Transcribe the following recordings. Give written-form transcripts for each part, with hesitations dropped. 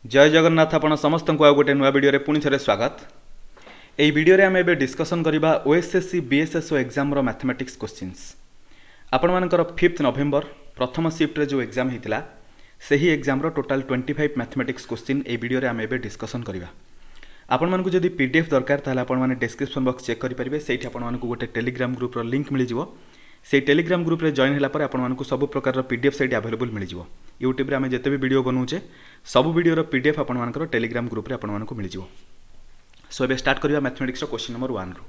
जय जगन्नाथ आपण समस्त को गोटे नुआ वीडियो रे पुणी थे स्वागत। यही वीडियो रे आम ए डिस्कसन करबा ओएसएससी बीएसएसओ एग्जाम रो मैथमेटिक्स क्वेश्चंस। आपण मानकर 5 नवेम्बर प्रथम शिफ्ट रे जो एग्जाम हेतिला सही एग्जाम रो टोटल 25 मैथमेटिक्स क्वेश्चन ए वीडियो रे आम ए डिस्कसन करबा। आपण मानकु जदी पीडीएफ दरकार ताले आपण माने डिस्क्रिप्शन बॉक्स चेक करि परिबे। सेठी आपण मानकु गोटे टेलीग्राम ग्रुप रो लिंक मिलि जिवो। से टेलीग्राम ग्रुप रे जॉइन होला पर आपण मानकु सब प्रकार पीडीएफ साइट अवेलेबल मिल जिवो। यूट्यूब रे आमे जते भी वीडियो बनउचे सब वीडियो रो पीडीएफ आपण मानकर टेलीग्राम ग्रुप रे आपण मानकु मिल जिवो। सो एबे स्टार्ट करिया मैथमेटिक्स रो क्वेश्चन नंबर 1 रो।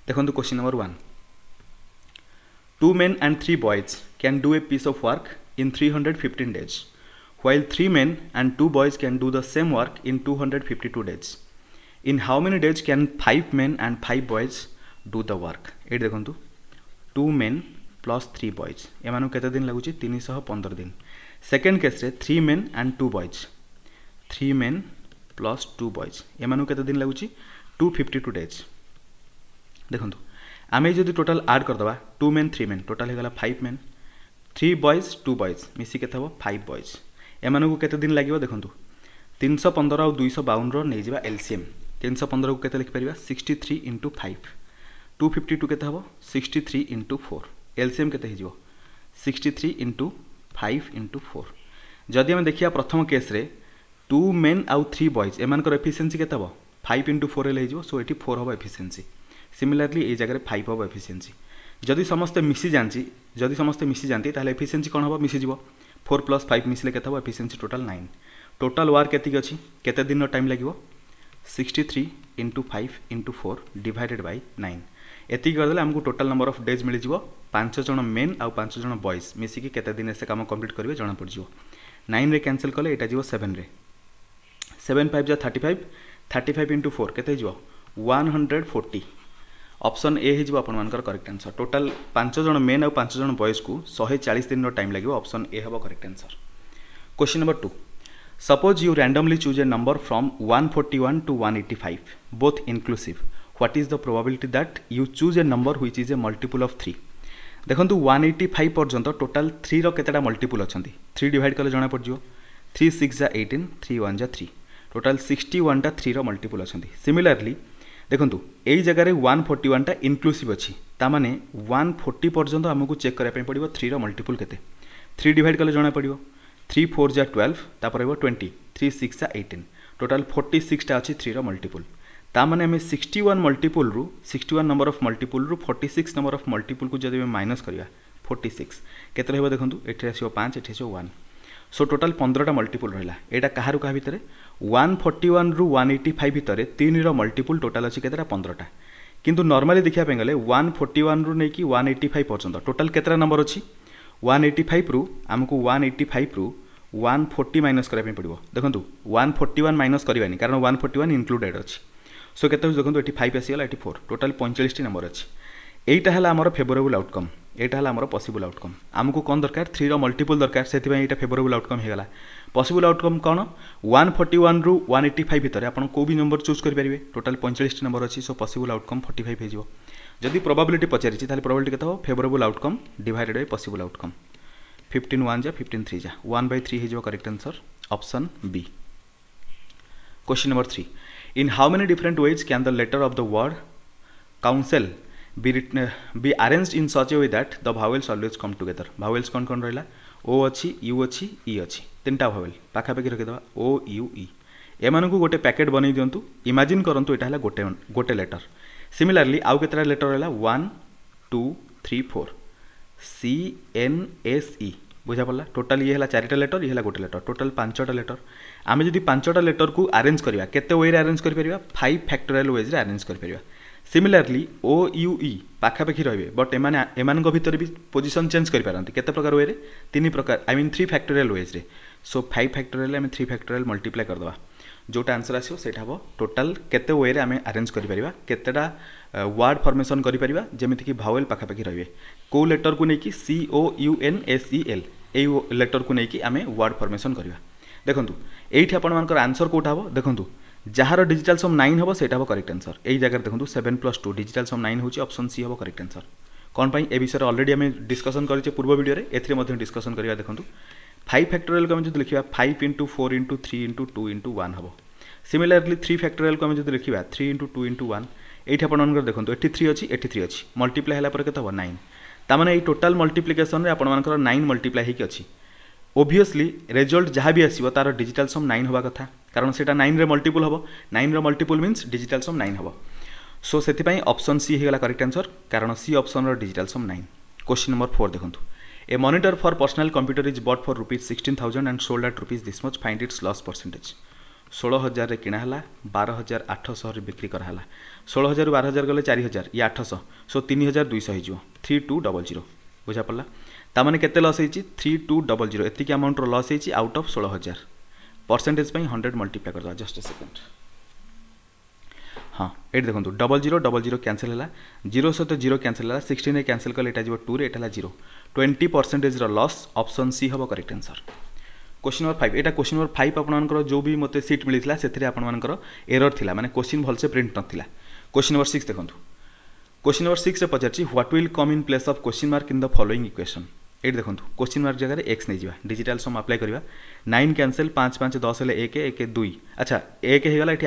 देखंतु question number 1, 2 men and 3 boys can do a piece of work in 315 days while 3 men and 2 boys can do the same work in 252 days. In how many days can 5 men and 5 boys do the work? ए देखंतु 2 men plus 3 boys एमानु केते दिन लागुची 315 दिन। Second case रे 3 men and 2 boys 3 men plus 2 boys एमानु केते दिन लागुची 252 days. देखंतु आमे जदी टोटल ऐड कर दबा 2 men 3 men टोटल हे गला 5 men 3 boys 2 boys मिसी केते हो 5 boys एमानु को केते दिन लागिवो। देखंतु 315 और 252 रो नै जिबा एलसीएम 315 को केते लिख परिबा 63 * 5 252 केते हबो 63 * 4 एलसीएम केते हिजो 63 * 5 * 4। जदि हम देखिया प्रथम केस रे 2 men आउ 3 boys एमानकर एफिशिएंसी केते हबो 5 * 4 ले हिजो। सो एटी 4 हबो एफिशिएंसी। सिमिलरली ए जगह 5 हबो एफिशिएंसी। जदि समस्त मिसी जानती ताले एफिशिएंसी कोन हबो मिसी जिवो 4 + 5 मिसले केते हबो एफिशिएंसी टोटल 9। टोटल वर्क केति अछि केते दिन टाइम लागिवो 63 * 5 * 4 डिवाइडेड बाय 9 एति करदेले हमको टोटल नंबर ऑफ डेज मिल जिवो 5 जण मेन आउ 5 जण बॉयज मिसी कि केते दिन से काम कंप्लीट करिवे जणा पड़ जिवो। 9 रे कैंसिल कले एटा जिवो 7 रे 7 5 जा 35 35 * 4 केते जिवो 140। ऑप्शन ए हि जिवो अपन मानकर करेक्ट आंसर। टोटल 5 जण मेन आउ 5 जण बॉयज को 140 दिन रो टाइम लागिवो। ऑप्शन ए हबो correct answer. Question number 2, suppose you randomly choose a number from 141 to 185 both inclusive. What is the probability that you choose a number which is a multiple of 3? देखंतु 185 पर्यंत total 3 रो केतेटा multiple अछंती 3 divide कले जणा पड़ जिवो 3 6 जा 18 3 1 जा 3 total 61 टा 3 रो multiple अछंती। Similarly देखंतु एई जगह रे 141 टा इनक्लूसिव अछि ता माने 140 पर्यंत हमकु चेक करै पय पड़िबो 3 रो मल्टीपल केते 3 डिवाइड कले जणा पड़िबो 3 4 जा 12 तापर हेबो 20 3 6 जा 18 टोटल 46 टा अछि 3 रो मल्टीपल। ता माने हमें 61 मल्टीपल रु 61 नंबर ऑफ मल्टीपल रु 46 नंबर ऑफ मल्टीपल को जदि माइनस करिया 46 केते रहबो। देखंतु एठी आसीओ 5 एठी आसीओ 1 सो टोटल 15 टा मल्टीपल रहला। एटा काहारु का भितरे 141 रु 185 भितरे 3 रो मल्टीपल टोटल अछि केतेटा 15 टा। किंतु नॉर्मली देखिया पे गले 141 रु नै कि 185 पर्यंत टोटल केतेटा नंबर अछि 185 रु हमकु 185 रु 140 माइनस करै पे पड़िबो। देखंतु 141 माइनस करबानी कारण 141 इंक्लूडेड अछि। सो केते देखंतु एटी 5 आसी गला एटी 4 टोटल 45 टी नंबर अछि। एटा हला हमर फेवरेबल आउटकम एटा हला हमर पॉसिबल आउटकम। हमकु कोन दरकार 3 रो मल्टीपल दरकार सेति एटा फेवरेबल आउटकम हे गला। पॉसिबल आउटकम कोन 141 रु 185 भितरे आपण को भी नंबर चूज कर परिबे टोटल 45 टी नंबर अछि। सो पॉसिबल आउटकम 45 हे जिवो। जदि प्रोबेबिलिटी पचारिछि ताले प्रोबेबिलिटी केते हो favourable outcome divided by possible outcome 15 1 जा 15 3 जा 1/3 हे जिवो correct answer. Option B. Question number 3, in how many different ways can the letter of the word council be arranged in such a way that the vowels always come together? vowels कौन कौन रहला o अछि u अछि e अछि तीनटा vowel पाखा पाखी रखि दबा o u e एमानन को गोटे पैकेट बनै दियंतु। इमेजिन करंतु एटा हला गोटे लेटर। सिमिलरली आउ केतरा लेटर रहला 1 2 3 4 c n s e बुझा पड़ला। टोटल ये हला 4टा लेटर ये हला गोटे लेटर टोटल 5टा लेटर। आमे जदि 5टा लेटर को अरेंज करिया केते वे रे अरेंज कर परिबा 5 फैक्टोरियल वेज रे अरेंज कर परिबा। सिमिलरली o u e पाखा पाखी रहबे बट एमान को भीतर भी पोजीशन चेंज कर पारंती केते प्रकार वे रे 3 प्रकार आई मीन 3 फैक्टोरियल वेज रे। सो 5 फैक्टोरियल आमे 3 फैक्टोरियल मल्टीप्लाई कर दबा जोटा आंसर आसीओ सेटा हबो टोटल केते वे रे आमे अरेंज कर परिबा केतेटा वर्ड फॉर्मेशन करि परिबा जेमिति कि भावेल पाखा पाखी रहबे को लेटर को नै कि c o u n s e l A letter को नै कि आमे वर्ड फॉर्मेशन करिबा। देखंतु एठी आपण मानकर आंसर कोठा हबो। देखंतु जहार डिजिटल सम 9 हबो सेटा हबो करेक्ट आंसर। एई जगह देखंतु 7 + 2 डिजिटल सम 9 होची ऑप्शन सी हबो करेक्ट आंसर। कोन पई ए विषय ऑलरेडी आमे डिस्कशन करिचे पूर्व वीडियो रे एथरे मध्ये डिस्कशन करिया। देखंतु 5 फैक्टोरियल को आम जो लिखा 5 इंटू 4 इंटू 3 इंटू 2 इंटू 1 हम। सिमिलारली 3 फैक्टोरियल को आम जो लिखा 3 इंटू 2 इंटू 1 ये आप देखो ये 3 अच्छी ये 3 अच्छी मल्टीप्लाई है के 9 ताने ये टोटाल मल्टीप्लिकेशन रे आपनकर 9 मल्टीप्लाई होगी अच्छी। ओबियसली रिजल्ट जहाँ भी आसो तार डिजिटल सम 9 हवा कथा कारण से 9 रे मल्टीपल हम 9 रे मल्टीपल मीन्स डिजिटल सम 9 हम। सो से ऑप्शन सी होगा करेक्ट आंसर कारण C option digital sum 9। Question number 4 देखो a monitor for personal computer is bought for ₹16,000 and sold at ₹this much find its loss percentage. 16,000 किना है 12,800 बिक्री कराला 16,000 12,000 गले 4,000 ये 800 सो 3,200 हो 3200 बुझा पड़ा ताने केते लॉस होती 3200 एतिक अमाउंट लॉस होती आउट ऑफ 16,000 परसेंटेज 100 मल्टीप्लाई कर जस्ट ए सेकंड। हाँ ये देखो 0000 कैंसल है 0 सहित 0 कैंसल है 16 कैंसल कले यहाँ 2 रे 0 20% लॉस ऑप्शन सी हम करेक्ट आंसर। क्वेश्चन नंबर 5 यहाँ क्वेश्चन नंबर 5 आपंकर जो भी मत सीट मिलता से आपर एरर थिला माने क्वेश्चन भलसे प्रिंट नाला। क्वेश्चन नंबर 6 देखो क्वेश्चन नंबर 6 रे पचार what will come in place of question mark in the following equation. ये देखो क्वेश्चन मार्क जगह एक्स नहीं जावा डिजिटल सम अप्लाई करवा 9 कैंसल 5 5 10 हेल्ले 1 1 2 अच्छा 1 होगा ये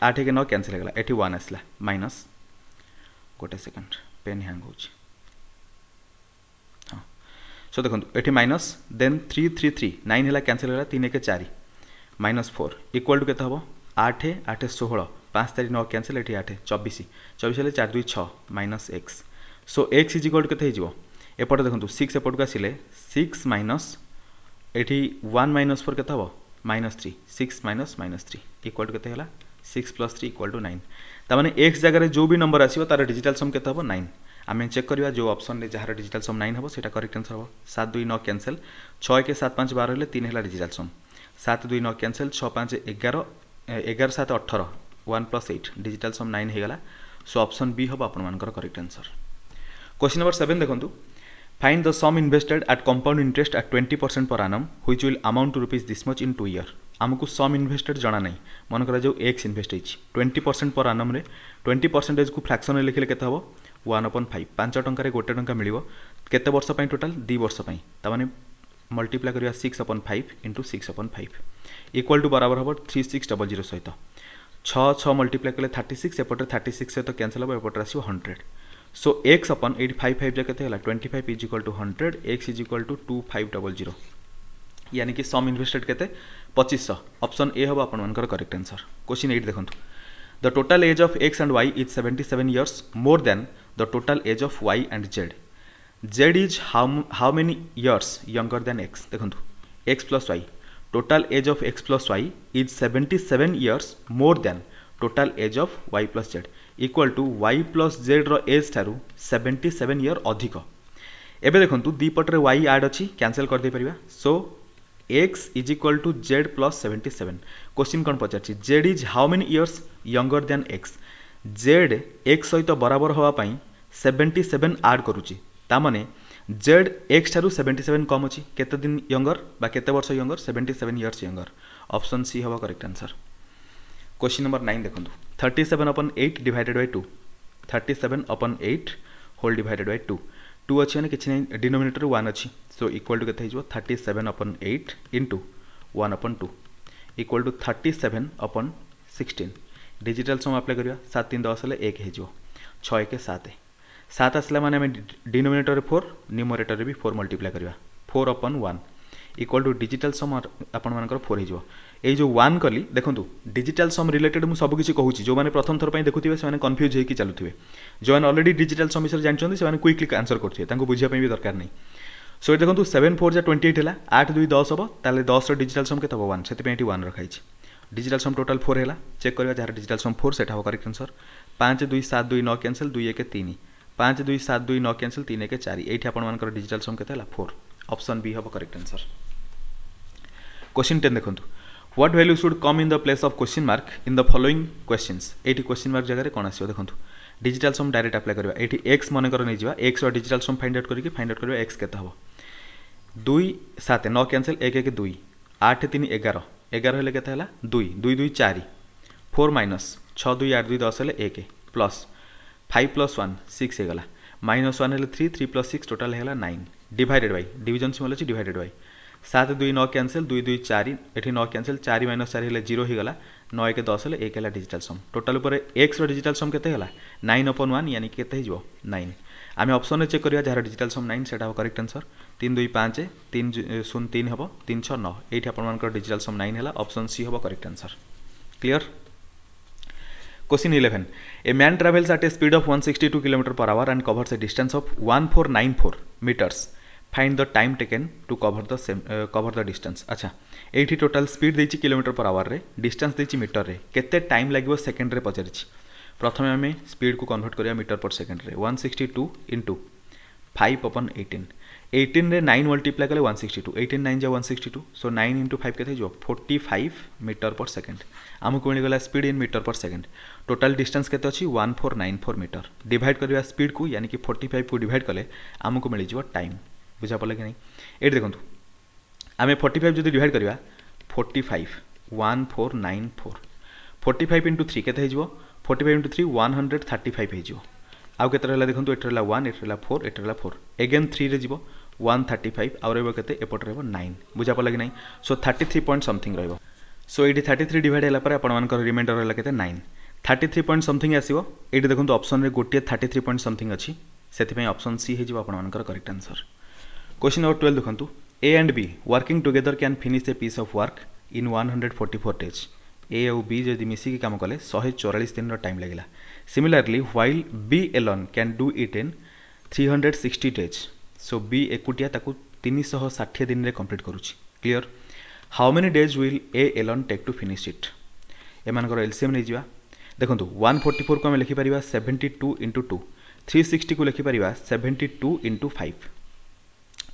8 1 9 कैंसल होगा ये 1 आसला माइनस गोटे सेकंड पेन हैंग हो। हाँ सो देखो ये माइनस देन 3 3 3 9 है कैंसल होगा 3 1 4 माइनस 4 इक्वल टू के 8 8 16 5 तारीख 9 कैंसल ये 8 24 24 हेल्ले 4 2 6 minus x so x is equal to के एपटे देखो 6 एपट को आसिले 6 माइनस ये 1 माइनस 4 के minus 3 6 minus minus 3 equal to के 6 प्लस 3 इक्वल टू 9 ताने एक्स जगह जो भी नंबर आसो तार डिजिटल सम के 9 आम चेक करवा जो ऑप्शन रे जहाँ डिजिटल सम 9 हम सेटा करेक्ट आंसर हम 7 2 9 कैंसल 6 1 7 5 12 हेल्ले 3 है digital sum 7 2 9 cancel 6 5 11 11 7 18 1 plus 8 digital sum 9 होगा। सो ऑप्शन बी हम आपर करेक्ट आंसर। क्वेश्चन नंबर 7 देखो find the sum invested at compound interest at 20% per annum which will amount to ₹this much in 2 year। आमको सम invested जाना नहीं मन करा जो एक्स इन्वेस्ट हो 20% पर आनम रे 20% को फ्रैक्शन लिखले के 1/5 5 टंका गोटे टंका मिल केते वर्ष टोटाल 2 वर्ष ताने मल्टीप्लाई करिया 6/5 इंटू 6/5 इक्वल टू बराबर हम 3600 सहित 6 6 मल्टीप्लाई कले 36 एपटे 36 सहित कैंसल हम एपटे आसो 100 सो एक्स अपन 855 जगह 25 is equal to 100 x is equal to 2500 यानी कि सम इन्वेस्टेड के 2500 ऑप्शन ए हम आपर करेक्ट आंसर। क्वेश्चन 8 देखो the total age of X and Y is 77 years more than the total age of Y and Z. Z is how many years younger than X. देखो X plus Y total age of X plus Y is 77 years more than total age of Y plus Z equal to Y plus Z age ठारू 77 year अधिक। एबे देखो दीपटे Y आड अच्छी cancel कर दे परिबा so x is equal to Z plus 77। Question कौन पचार Z is how many years younger than X Z X सहित बराबर होगापाई 77 आड करुच्ची तामाने जेड एक्स ठारू 77 कम अच्छी केते दिन यंगर बा केते वर्ष younger 77 years younger option C हवा करेक्ट आंसर। क्वेश्चन नंबर 9 देखो 37/8 divided by 2 37/8 whole divided by 2 2 अच्छी ना किसी नहीं डिनोमिनेटर 1 अच्छी सो इक्वल टू के 37/8 into 1/2 equal to 37/16 digital sum apply करिया 7 3 10 हेल्ले 1 हो 6 1 7 7 आसला माने आम डिनोमिनेटर 4 न्यूमरेटर भी 4 मल्टीप्लाई करिया 4/1 इक्वल टू डिजिटल सम आपण 4 हो ये जो 1 कली देखो डिजिटल सम रिलेटेड मुझे सबकि कहूँ जो मैंने प्रथम थर देखुए से कन्फ्यूज होकर चलुवे जो मैंने ऑलरेडी डिजिटल सम विषय जानते से क्विकली आंसर करेंगे बुझापी भी दरकार नहीं। सो ये देखो 7 4 जा 28 है 8 2 10 हम ताले 10 डिजिटल सम के 1 से 1 रखाई डिजिटल सम टोटाल 4 है चेक करवा जहाँ डिजिटल सम 4 से करेक्ट आंसर 5 2 7 2 9 कैंसल 2 1 3 5 2 7 2 9 कैंसल 3 1 4 ये आपर डिजिटल सम के 4 ऑप्शन बी हम करेक्ट आंसर। क्वेश्चन 10 देखो what value should come in the place of question mark in the following questions. Eighty question mark जगह कौन आसो देखो डिजिटल सम डायरेक्ट अप्लाई करवा एटी एक्स मनकर नहीं जावा एक्स रो डिजिटल सम फाइंड आउट करवा x केता हो 2 7 9 cancel 1 1 2 8 3 11 11 हेल्ले केता हला 2 2 2 4 4 माइनस 6 2 8 2 10 हेल्ले 1 प्लस 5 प्लस 1 6 हो गला माइनस 1 हेल्ले 3 3 प्लस 6 टोटाल है 9 डिवाइडेड बाय डिविजन सिंबल अच्छी डिवाइडेड बाय 7 2 9 कैंसल 2 2 4 एठी 9 कैंसल 4 - 4 हेले 0 हो गला 9 1 10 हेले 1 हेला डिजिटल सम टोटल ऊपर x रो डिजिटल सम केते हला 9/1 यानी केते हिजो 9 आमे ऑप्शन रे चेक करिया जहार डिजिटल सम 9 सेटा हो करेक्ट आंसर 3 2 5 3 0 3 हबो 3 6 9 एठी आपण मानकर डिजिटल सम 9 हला ऑप्शन सी हबो correct answer clear Question 11. A man travels at a speed of 162 km per hour and covers a distance of 1494 meters. Find the time taken to cover the distance. अच्छा एठी total speed देछि kilometre per hour रे distance देछि metre रे केते time लागबो second रे पचरिछि प्रथमे हमें स्पीड को कन्वर्ट करिया मीटर पर सेकंड रे 162 into 5/18 18 रे 9 मल्टीप्लाई कले 162 18 9 जा 162 सो 9 into 5 केते जो 45 मीटर पर सेकंड हमको मिल गला स्पीड इन मीटर पर सेकंड टोटल डिस्टेंस केते अछि 1494 मीटर डिवाइड करिया स्पीड को यानी कि 45 को डिवाइड कले हमको मिल जिवो टाइम बुझा पले कि नहीं एट देखंतु आमे 45 जदि डिवाइड करिया 45 1494 45 into 3 केते हिजो 45 into 3 135 हिजो आउ केते रहला देखंतु एट रहला 1 एट रहला 4 एट रहला 4 अगेन 3 रे जिवो 135 आउ रहबो केते एपट रहबो 9 बुझा पले कि नहीं सो 33 पॉइंट समथिंग रहबो सो एटी 33 डिवाइड हैला पर आपण मानकर रिमाइंडर रहला केते 9 33 पॉइंट समथिंग आसीबो एटी देखंतु ऑप्शन रे गोटे 33 पॉइंट समथिंग अछि सेति पय ऑप्शन सी हे जिवो आपण मानकर करेक्ट आंसर क्वेश्चन नंबर 12 देखंतु A and B working together can finish a piece of work in 144 days A और B जदि मिसी के काम कले 144 दिन रो टाइम लागला similarly while B alone can do it in 360 days so B एकुटिया ताकू 360 दिन रे कंप्लीट करूची clear how many days will A alone take to finish it एमानकर एलसीएम नै जिवा देखंतु 144 को हम लिखि परिबा 72 into 2 360 को लिखि परिबा 72 into 5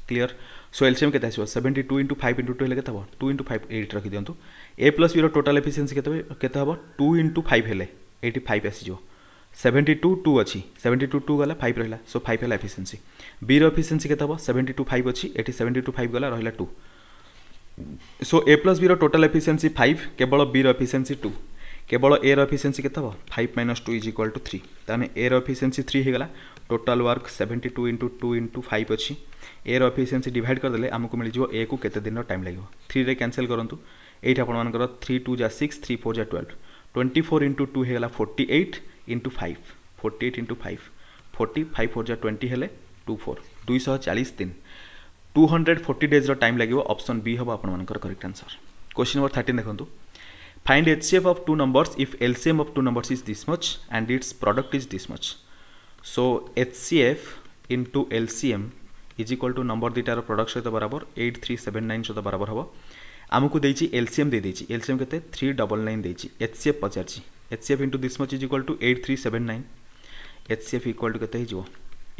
क्लियर सो एलसीएम केते आसीबो 72 into 5 into 2 हेले केते हबो 2 into 5 8 रखि दियंतु A plus B रो टोटल एफिशिएंसी केते हबो 2 into 5 हेले 85 आसीजो 72 2 अछि 72 2 गला 5 रहला सो 5 हेला एफिशिएंसी B रो एफिशिएंसी केते हबो 72 5 अछि एटी 72 5 गला रहला 2 सो A plus B रो टोटल एफिशिएंसी 5 केवल B रो एफिशिएंसी 2 केवल A रो एफिशिएंसी केते हबो 5 - 2 = 3 ताने A रो एफिशिएंसी 3 हे गला टोटल वर्क 72 into 2 into 5 अछि A रो एफिशिएंसी डिवाइड कर देले हमको मिल जिवो A को केते दिन रो टाइम लागो 3 रे कैंसिल करंतु एट आपण मानकर 3 2 जा 6 3 4 जा 12 24 into 2 हे गला 48 into 5 48 into 5 40 5 4 जा 20 हेले 24 240 दिन 240 डेज रो टाइम लागो ऑप्शन बी हबो आपण मानकर करेक्ट आंसर क्वेश्चन नंबर 13 देखंतु find HCF of two numbers if LCM of two numbers is this much and its product is this much so HCF into LCM is equal to number दीटार product सहित बराबर 8379 सहित बराबर हबो आमको देछि LCM दे देछि LCM केते 399 देछि HCF पचारछि HCF into this much is equal to 8379 HCF equal to केते हिजो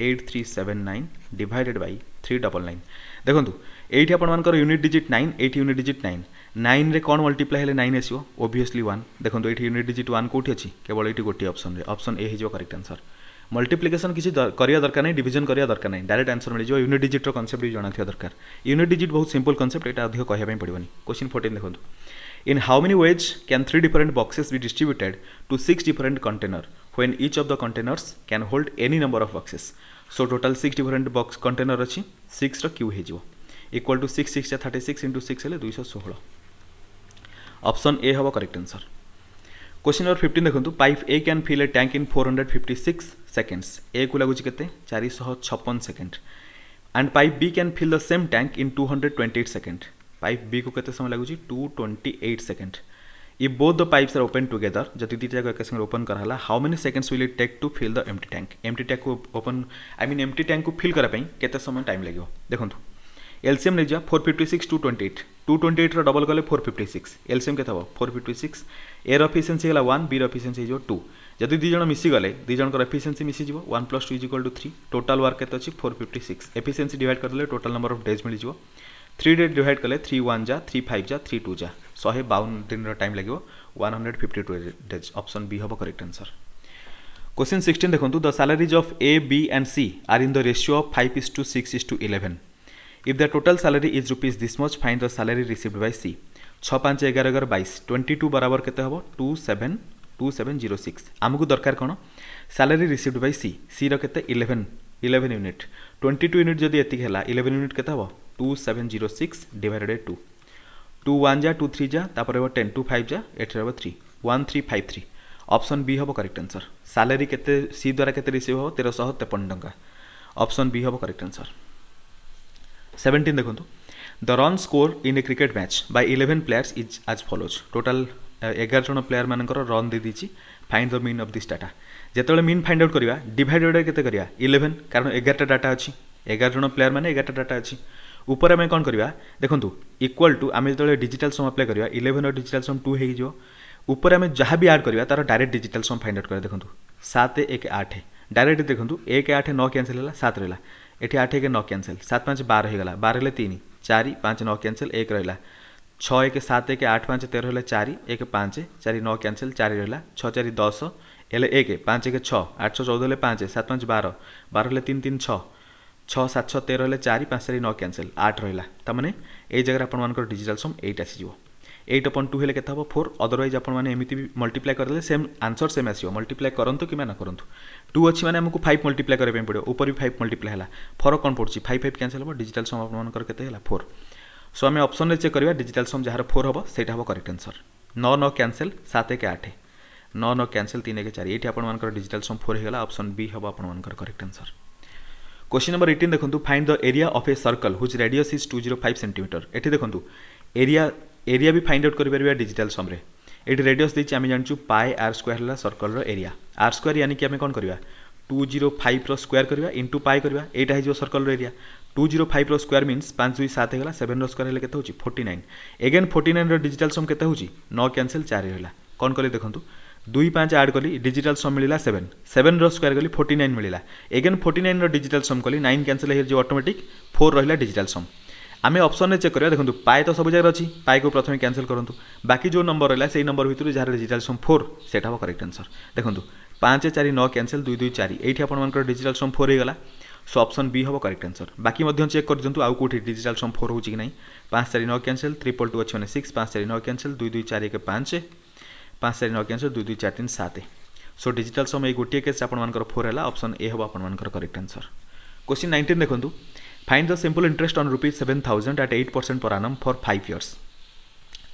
8379 divided by 399 देखंतु एठी आपण मानकर यूनिट डिजिट 9 एठी यूनिट डिजिट 9 9 रे कोन मल्टीप्लाई हेले 9 आसीओ ऑब्वियसली 1 देखंतु एठी यूनिट डिजिट 1 कोठी अछि केवल एठी गोटी ऑप्शन रे ऑप्शन ए हिजो करेक्ट आंसर मल्टीप्लिकेशन किसी करिया दरकार नहीं डिवीजन करिया दरकार नहीं डायरेक्ट आंसर मिल जाओ यूनिट डिजिट रो कांसेप्ट भी जाना थिया दरकार यूनिट डिजिट बहुत सिंपल कांसेप्ट एटा अधिक कहया पई पड़िबनी क्वेश्चन 14 देखंतु in how many ways can 3 different boxes be distributed to 6 different container when each of the containers can hold any number of boxes so total 6 different box container अछि 6 रो Q हे जिवो equal to 6 6 36 into 6 हेले 216 option A हबो correct answer question number 15 देखंतु pipe A can fill a tank in 456 seconds A को लागुची केते 456 second and pipe B can fill the same tank in 228 second pipe B को केते समय लागुची 228 second if both the pipes are open together जति दीटा जाक एक संग ओपन करहला how many seconds will it take to fill the empty tank को open I mean empty tank को फिल करा पई केते समय टाइम लागो देखंतु एलसीएम नै जा 456 228 228 रो डबल गले 456 एलसीएम केते हबो 456 ए रो एफिशिएंसी गला 1 बी रो एफिशिएंसी जो 2 जदि दी जण मिसी गले दी जण को एफिशिएंसी मिसी जिवो 1 + 2 = 3 टोटल वर्क केते अछि 456 एफिशिएंसी डिवाइड कर देले टोटल नंबर ऑफ डेज मिल जिवो 3 डे डिवाइड करले 3 1 जा 3 5 जा 3 2 जा 152 दिन रो टाइम लागो 152 डेज ऑप्शन बी हबो करेक्ट आंसर क्वेश्चन 16 देखंतु the salaries of A B and C are in the ratio of 5:6:11 if the total salary is rupees this much find the salary received by C 6 5 11 11 22 22 बराबर केते हबो 2706 हमकु दरकार कोन salary received by सी सी रो केते 11 unit 22 unit जदी एतिक हला 11 unit केते हबो 2706 divided 2 2 1 जा 2 3 जा तापर 10 2 5 जा एठी रहबो 3 1353 ऑप्शन बी हबो करेक्ट आंसर सैलरी केते सी द्वारा केते रिसीव हो 1353 टंका ऑप्शन बी हबो करेक्ट आंसर 17 देखंतु the run score in a cricket match by 11 players is as follows total 11 जन प्लेयर मानकर रन दे दीची find the mean of this data जेतले मीन फाइंड आउट करिया डिवाइडेड केते करिया 11 कारण 11 टा डाटा अछि 11 जन प्लेयर माने 11 टा डाटा अछि ऊपर आम कौन करवा देखो इक्वल टू आम जो डिजिटल सम अप्लाई करवा 11 और डिजिटल सम 2 हो ऊपर आम जहाँ भी आड करवा तार direct digital sum find out कर देखो 7 1 8 डायरेक्ट देखो 1 8 9 कैंसिल है 7 रहा ये 8 1 9 कैंसिल 7 5 12 होगा 12 3 4 5 9 कैंसिल 1 रहा 6 1 7 1 8 5 13 13 1 5 4 9 कैंसिल 4 रहा 6 4 10 एल 1 5 1 6 8 14 5 7 5 12 12 3 3 6 6 7 6 13 4 5 4 9 कैंसिल 8 रहा तमें ये जगह आप डिजिटल सम 8 आसीज 8 upon 2 हेले केते हबो 4 अदरवाइज आपण माने एमिति भी मल्टीप्लाई करले सेम आंसर सेम आसीयो मल्टीप्लाई करंतु कि ना करंतु 2 अछि माने हमकु 5 मल्टीप्लाई करे पे पड़ो ऊपर भी 5 मल्टीप्लाई हला फरक कोन पड़छि 5 5 कैंसिल हबो डिजिटल सम आपण मानकर केते हला 4 सो हमें ऑप्शन रे चेक करबा डिजिटल सम जहार 4 हबो सेटा हबो करेक्ट आंसर 9 9 कैंसिल 7 1 8 9 9 कैंसिल 3 1 4 एठी आपण मानकर डिजिटल सम 4 हेगला ऑप्शन बी हबो आपण मानकर करेक्ट आंसर क्वेश्चन नंबर 18 देखंतु find the area of a circle which radius is 205 centimetre एठी देखंतु एरिया भी फाइंड आउट कर डिजिटल सम रे एठी रेडियस देछि आमे जानचु पाई आर स्क्वायर हला सर्कल रो एरिया आर स्क्वायर यानी कि आमे कोन करबा 205 रो स्क्वायर करबा इनटू पाई करबा एटा हिजो सर्कल रो एरिया 205 रो स्क्वायर मींस 5 2 7 हेगला 7 रो स्क्वायर हेले केते होची 49 अगेन 49 रो डिजिटल सम केते होची 9 कैंसिल 4 हेला कोन कले देखंतु 2 5 ऐड कली डिजिटल सम मिलिला 7 7 रो स्क्वायर कली 49 मिलिला अगेन 49 रो डिजिटल सम कली 9 कैंसिल हे जो ऑटोमेटिक 4 रहिला डिजिटल सम आमे ऑप्शन ने चेक करिया देखंतु पाई तो सब जगह अछि पाई को प्रथमे कैंसिल करंतु बाकी जो नंबर रहला सेही नंबर भितरु जहार डिजिटल सम 4 सेटा हो करेक्ट आंसर देखंतु 5 4 9 कैंसिल 2 2 4 एठी आपण मानकर डिजिटल सम 4 हे गला सो ऑप्शन बी हो करेक्ट आंसर बाकी मध्य चेक कर दियंतु आउ कोठी डिजिटल सम 4 होची कि नै 5 4 9 कैंसिल 3 2 अछि माने 6 5 4 9 कैंसिल 2 2 4 1 5 5 4 9 कैंसिल 2 2 4 3 7 सो डिजिटल सम ए गोटिए केस आपण मानकर 4 हैला ऑप्शन ए हो आपण मानकर करेक्ट आंसर क्वेश्चन 19 देखंतु find the simple interest on ₹7,000 at 8% per annum for 5 years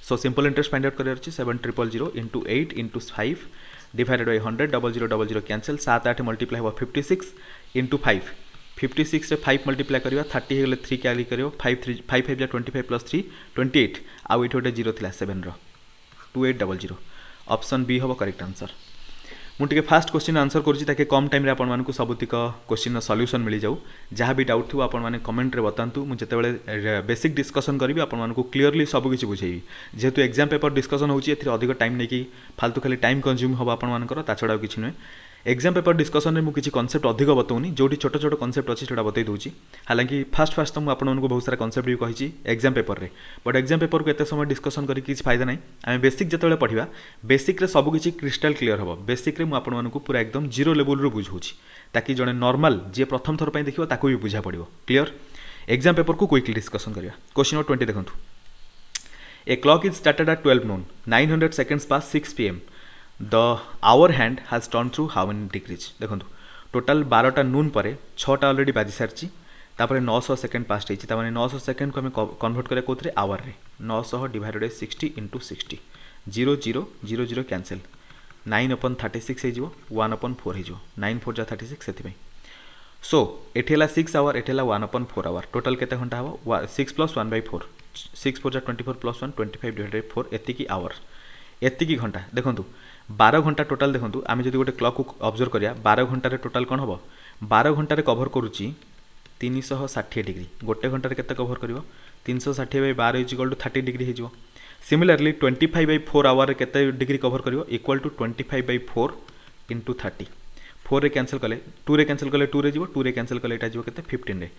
so simple interest find out career अछि 7000 into 8 into 5 divided by 100 0000 cancel 7 8 multiply हो 56 into 5 56 रे 5 मल्टीप्लाई करिवा 30 हेले 3 कैरी करियो 5 3 5 5 जा 25 प्लस 3 28 आ इठो 0 थिला 7 रो 2800 ऑप्शन बी हो correct answer मुझे फास्ट क्वेश्चन आंसर करुँची ताकि कम टाइम रे आपण मानकु सबुतिक क्वेश्चन सॉल्यूशन मिल जाऊ जहाँ भी डाउट थो आपण माने कमेंट रे बतांतु मुझे जेतेबेले बेसिक डिस्कशन करी आपण मानकु क्लियरली सब किछि बुझेबी जेहेतु एग्जाम पेपर डिस्कशन होची एथि अधिक टाइम नै कि फालतू खाली टाइम कंज्यूम हो आपण मानकर ता छडा किछि नै एग्जाम पेपर डिस्कशन में मुझे कॉन्सेप्ट अधिक बताऊनी जो छोट छोट कॉन्सेप्ट अच्छी से बतई दूसरी हालांकि फास्ट फास्ट तो मुझे बहुत सारा कॉन्सेप्ट भी कही एग्जाम पेपर रे बट एग्जाम पेपर को एत समय डिस्कशन कर किसी फायदा नहीं आम बेसिक जो पढ़ा बेसिक रे सब किसी क्रिस्टाल क्लियर हम बेसिक रे मुझे पूरा एकदम जीरो लेवल बुझाऊँगी ताकि जड़े नॉर्मल जी प्रथम थर पर देखिए ताकू भी बुझा पड़ो क्लियर एग्जाम पेपर को क्विकली डिस्कशन करिया क्वेश्चन नंबर 20 देखंतु a clock is started at 12 noon 900 seconds past 6 pm the hour hand has turn through how many degrees देखो टोटाल 12टा नून पर 6टा ऑलरेडी बाजी सारी तापर 900 सेकेंड पास्ट होती 900 सेकेंड को हमें कन्वर्ट करें कौन आवर रे 900 डिवाइडेड 60 into 60 0 0 0 0 कैंसिल 9/36 हो 1/4 हो 9 4 जा 36 से सो एठी 6 आवर एठी 1/4 आवर टोटाल केते घंटा हम 6 + 1/4 6 4 जा 24 + 1 25 डिवाइडेड 4 एतिकी आवर एतिकी घंटा देखंतु 12 घंटा टोटाल देखंतु आमे जदि गोटे क्लॉक को ऑब्जर्व करिया 12 घंटा रे टोटाल कोन हबो 12 घंटा रे कवर करूची 360 डिग्री गोटे घंटा रे केते कवर करिवो 360/12 = 30 डिग्री हे जिवो सिमिलरली 25/4 आवर रे केते डिग्री कवर करिवो इक्वल टू 25/4 into 30 4 रे कैंसिल कले 2 रे कैंसिल कले 2 रे जिवो 2 रे कैंसिल कले एटा जिवो केते 15 रे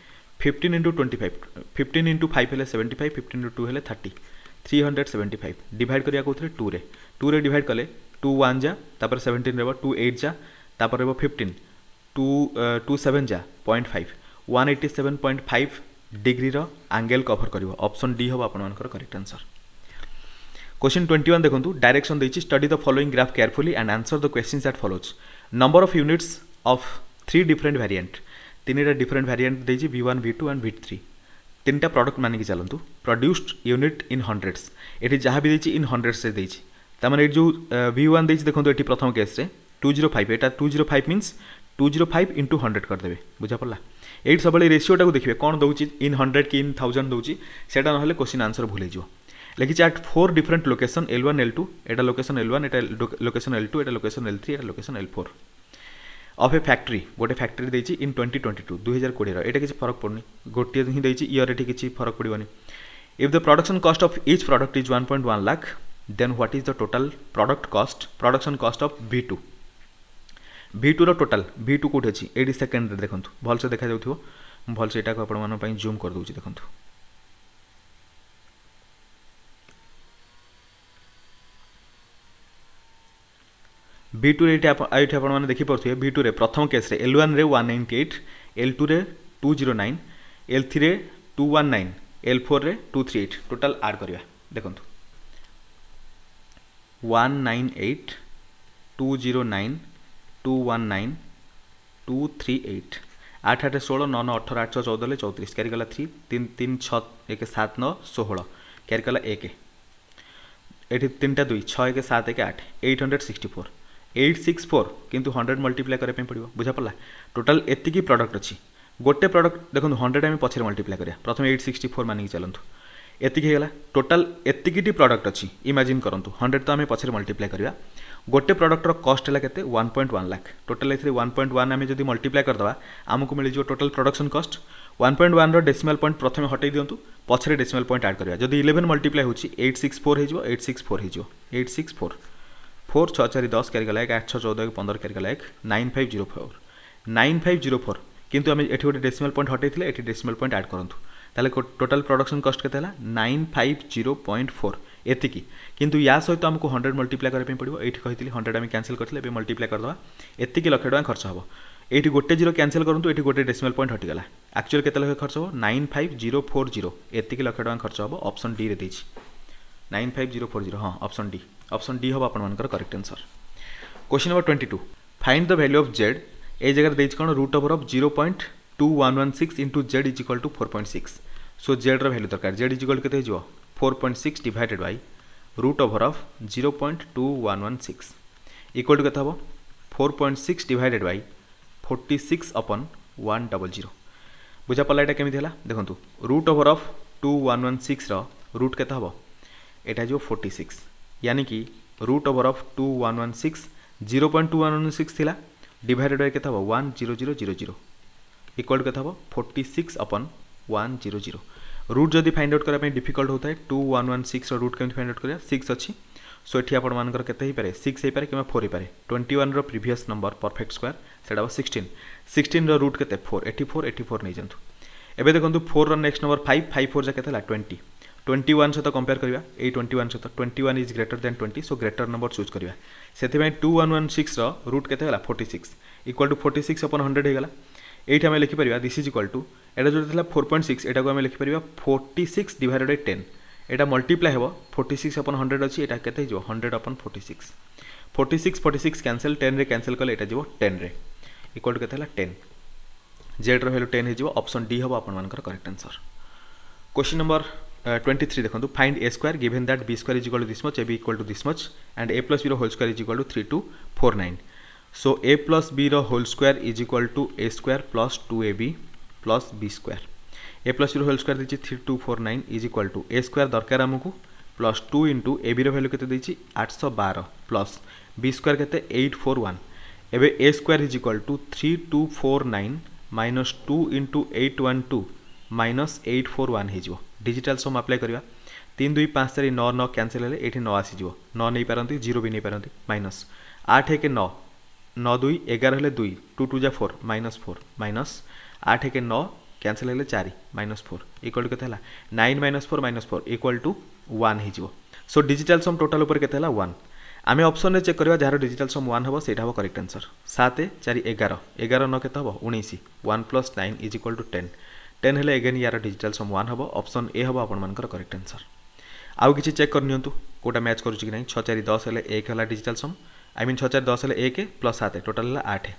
15 into 25 15 into 5 हेले 75 15 into 2 हेले 30 375 डिवाइड करिया कोथरे 2 रे डिवाइड कले 2 1 जा तापर 17 रेबो 2 8 जा तापर रेबो 15 2 7 जा 0.5 187.5 डिग्री रो एंगल कवर करिवो ऑप्शन डी हो आपन मानकर करेक्ट आंसर क्वेश्चन 21 देखंतु डायरेक्शन देछि study the following graph carefully and answer the questions that follows number of units of 3 different variant तीनटा डिफरेंट वेरिएंट देछि v1 v2 एंड v3 तीन टा product Manik चलतु प्रोड्यूस्ड यूनिट इन हंड्रेड्स ये जहाँ भी देती इन हंड्रेड्स से देती तार जो V1 देती देखो ये प्रथम केस 205 यहाँ 205 मीन्स 205 इंटू 100 करदे बुझा पड़ा ये सब रेसीोटा को देखिए कौन दौर इन 100 कि इन 1000 दूसरी से ना क्वेश्चन आंसर भूल लिखी eight 4 different location L1 L2 Etah location L1 Etah location L2 Etah location L3 Etah location L4 of A factory गोटे फैक्ट्री देती इन 2022 2020 एटा किसी फरक पड़नी गोटे ही देती ईयर एटी किसी फरक पड़ोनी if the production cost of each product is 1.1 lakh then what is the total production cost of V2 रो टोटल V2 कोठी अछि 80 सेकंड रे देखंतु भल से देखा जाउथिबो भल से एटा को आपण मन पई जूम कर दोछि देखंतु V2 रे एटा आपण मन देखि परथुए V2 रे प्रथम केस रे L1 रे 198 L2 रे 209 L3 रे 219 L4 रे 238 टोटल ऐड करिया देखंतु 198 209 219 238 8 8 16 9 9 18 8 14 34 कैरी गला 3 3 3 6 1 7 9 16 कैरी गला 1 एठी 3 टा 2 6 1 7 1 8 864 864 किंतु 100 मल्टीप्लाई करे पे पड़िबो बुझा पड़ला टोटल एति की प्रोडक्ट अछि गोटे प्रोडक्ट देखो 100 हम पछरे मल्टीप्लाई करिया प्रथम 864 मानि चलंतु एति की हेला टोटल एति की प्रोडक्ट अछि इमेजिन करंतु 100 तो हम पछरे मल्टीप्लाई करिया गोटे प्रोडक्टर कॉस्ट है केते 1.1 लाख टोटल एथरे 1.1 आम जब मल्टीप्लाई करदवा आमको मिल जो टोटल प्रोडक्शन कॉस्ट 1.1 रो डेसिमल पॉइंट प्रथम हटै दियंतु पछरे डेसिमल पॉइंट ऐड करबा जदी 11 मल्टीप्लाई होची 864 हे जिवो 864 हे जिवो 864 4 6 4 10 कैरी गला 8 6 14 15 कैरी गला 9504 किंतु आम एठी गोटे डेसिमल पॉइंट हटैथिले एठी डेसिमल पॉइंट ऐड करंतु ताले टोटल प्रोडक्शन कॉस्ट केते हला 950.4 एतिकी किंतु या सहित आमको 100 मल्टीप्लाई करबे पड़िबो एठी कहितली 100 आम कैंसिल करथिले बे मल्टीप्लाई करदवा एतिकी लाख टका खर्च हबो एठी गोटे जीरो कैंसिल करंतु एठी गोटे डेसिमल पॉइंट हटि गला एक्चुअल केते लाख खर्च हबो 95040 एतिकी लाख टका खर्च हबो ऑप्शन डी रे देछि 95040 हां ऑप्शन डी हबो आपन मानकर correct answer question number 22 find the value of z ए जगह देछि कोन root over of 0.2116 into z is equal to 4.6 so z रो वैल्यू दरकार z इज इक्वल केते हे जो 4.6 divided by root over of 0.2116 equal to केते हबो 4.6 डिवाइडेड बाय 46 अपॉन 100 बुझा पल्ला एटा केमिति हला देखंतु रूट ओवर ऑफ 2116 रो रूट केते हबो एटा जो 46 यानी कि रूट ओवर ऑफ 2116 0.2116 थिला डिवाइडेड बाय केते हबो 10000 इक्वल टू केते हबो 46 अपॉन 100 रूट जदि फाइंड आउट करबा डिफिकल्ट होता है 2116 रूट केमति फाइंड आउट करिया 6 अछि सो एठी आपण मानकर केते ही पारे 6 हे पारे किबा 4 हे पारे 21 रो प्रीवियस नंबर परफेक्ट स्क्वायर सेटा 16 रो रूट केते 4 84 नै जंतु एबे देखंतु 4 रो नेक्स्ट नंबर 5 5 4 जा केते ला 20 21 से तो कंपेयर करिया ए 21 से तो 21 is greater than 20 so greater number choose करिया सेति में 2116 रो रूट केते हला 46 इक्वल टू 46 अपॉन 100 हे गला एठी हम लिखि परिया दिस इज इक्वल टू एटा जो थिला 4.6 एटा को हम लिखि परिया 46 डिवाइडेड बाय 10 एटा मल्टीप्लाई हेबो 46 अपॉन 100 अछि एटा केते जो 100 अपॉन 46 46 कैंसिल 10 रे कैंसिल करले एटा जो 10 रे इक्वल टू केते हला 10 z रो वैल्यू 10 हे जो ऑप्शन डी हबो आपन मानकर करेक्ट आंसर क्वेश्चन नंबर 23 देखंतु find a square given that b square is equal to this much ab equal to this much and a plus b रो whole square is equal to 3249 so a plus b रो whole square is equal to a square plus 2ab plus b square a plus b रो whole square दिछि 3249 is equal to a square दरकार हमकु plus 2 into ab रो value केते दिछि 812 plus b square केते 841 एबे a square is equal to 3249 minus 2 into 812 minus 841 हे जिवो डिजिटल सम अप्लाई करिया 3 2 5 4 9 9 कैंसिल हेले एठी 9 आसी जिवो 9 नै पारंती 0 भी नै पारंती माइनस 8 1 9 9 2 11 हेले 2 2 2 जा 4 माइनस 4 माइनस 8 1 9 कैंसिल हेले 4 माइनस 4 इक्वल टू केते हला 9 माइनस 4 इक्वल टू 1 हे जिवो सो डिजिटल सम टोटल ऊपर केते हला 1 आमे ऑप्शन रे चेक करबा जहार डिजिटल सम 1 हबो सेटा हबो करेक्ट आंसर 7 4 11 11 9 केते हबो 19 1 प्लस 9 इज इक्वल टू 10 10 हेले अगेन यार डिजिटल सम 1 हबो ऑप्शन ए हबो आपन मानकर करेक्ट आंसर आउ किछि चेक कर नियंतु कोटा मैच करूछि कि नै 6 4 10 हेले 1 हला डिजिटल सम आई मीन 6 4 10 हेले 1 प्लस 7 टोटल हला 8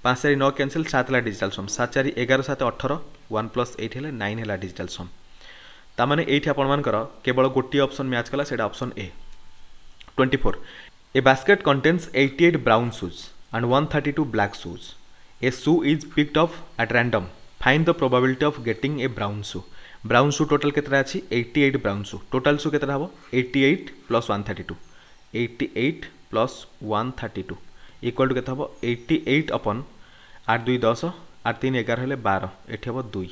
5 4 9 कैंसिल 7 है डिजिटल सम 7 4 11 7 18 1 + 8 है 9 है डिजिटल सम तामाने एठी आपण मानकर केवल गोटी ऑप्शन मैच कला सेटा option A 24 a basket contains 88 brown shoes and 132 black shoes a shoe is picked up at random find the probability of getting a brown shoe total केतरा अछि 88 ब्राउन शू टोटल शू केतरा हबो 88 + 132 88 + 132 equal to केते हबो 88 अपन 8 2 10 8 3 11 हेले 12 एठी हबो 2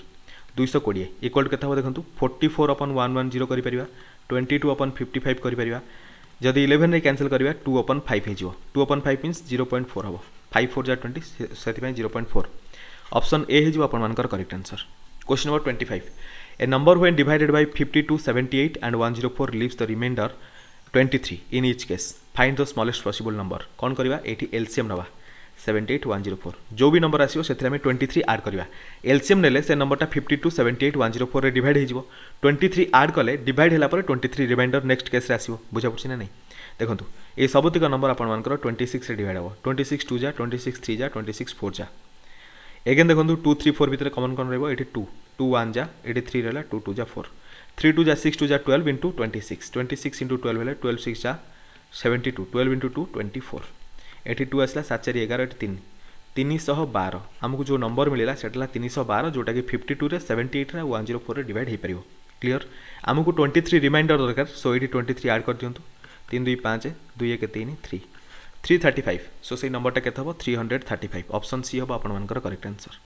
220 equal to केते हबो देखंतु 44 अपन 110 करि परिबा 22 अपन 55 करि परिबा जदि 11 रे कैंसिल करिबा 2 अपन 5 हे जिवो 2 अपन 5 मींस 0.4 हबो 5 4 जा 20 सेति पय 0.4 ऑप्शन ए हे जिवो अपन मानकर correct answer question number 25 a number when divided by 52 78 and 104 leaves the remainder 23 in each case find the smallest possible number कौन करवा एटी एलसीएम नवा 78 104 जो भी नंबर आसीबो सेथि हमें 23 ऐड करवा एलसीएम नेले से नंबरटा 52 78 104 रे डिवाइड हे जिवो 23 ऐड कले डिवाइड हैला पर 23 रिमाइंडर नेक्स्ट केस रे आसीबो बुझा पड़छि ना नहीं देखंतु ए सबतिक नंबर आपण मानकर 26 रे डिवाइड हो 26 2 जा 26 3 जा 26 4 जा एगेन देखंतु 2 3 4 भीतर कॉमन कोन रहबो एटी 2 2 1 जा एटी 3 रहला 2 2 जा 4 3 2 जा 6 2 जा 12 into 26 26 into 12 हेले 12 6 जा 72 12 into 2 24 एटी 2 आसला 7 4 11 एटी 3 312 हमको जो नंबर मिलला सेटला 312 जोटा कि 52 रे 78 रे 104 रे डिवाइड हे परियो क्लियर हमको 23 रिमाइंडर दरकार सो एटी 23 ऐड कर दियंतु 3 2 5 2 1 3 3 335 सो से नंबरटा केते हबो 335 ऑप्शन सी हबो आपण मानकर करेक्ट आंसर।